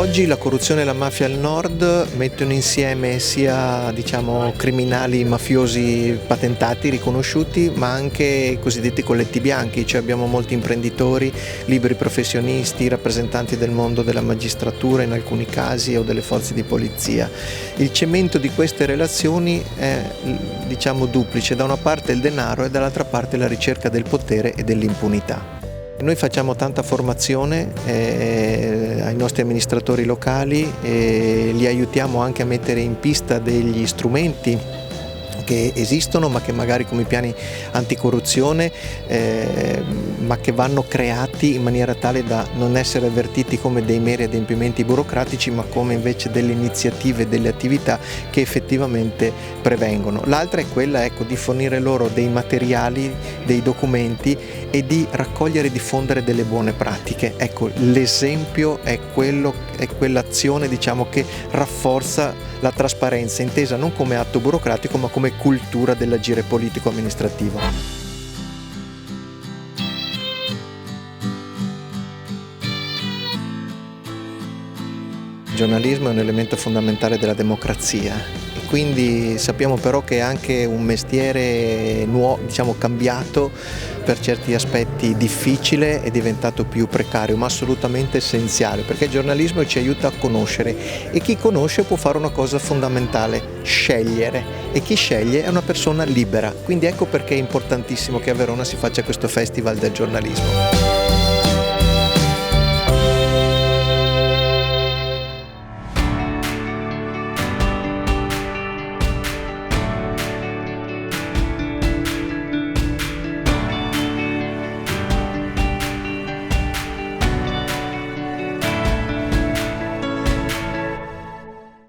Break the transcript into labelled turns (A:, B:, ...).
A: Oggi la corruzione e la mafia al nord mettono insieme sia criminali mafiosi patentati, riconosciuti, ma anche i cosiddetti colletti bianchi, cioè abbiamo molti imprenditori, liberi professionisti, rappresentanti del mondo della magistratura in alcuni casi o delle forze di polizia. Il cemento di queste relazioni è duplice, da una parte il denaro e dall'altra parte la ricerca del potere e dell'impunità. Noi facciamo tanta formazione ai nostri amministratori locali e li aiutiamo anche a mettere in pista degli strumenti che esistono ma che magari come i piani anticorruzione ma che vanno creati in maniera tale da non essere avvertiti come dei meri adempimenti burocratici ma come invece delle iniziative, delle attività che effettivamente prevengono. L'altra è quella di fornire loro dei materiali, dei documenti e di raccogliere e diffondere delle buone pratiche. L'esempio è quell'azione che rafforza la trasparenza, intesa non come atto burocratico ma come cultura dell'agire politico-amministrativo. Il giornalismo è un elemento fondamentale della democrazia e quindi sappiamo però che è anche un mestiere nuovo, cambiato, per certi aspetti difficile, è diventato più precario, ma assolutamente essenziale, perché il giornalismo ci aiuta a conoscere e chi conosce può fare una cosa fondamentale, scegliere, e chi sceglie è una persona libera. Quindi ecco perché è importantissimo che a Verona si faccia questo Festival del giornalismo.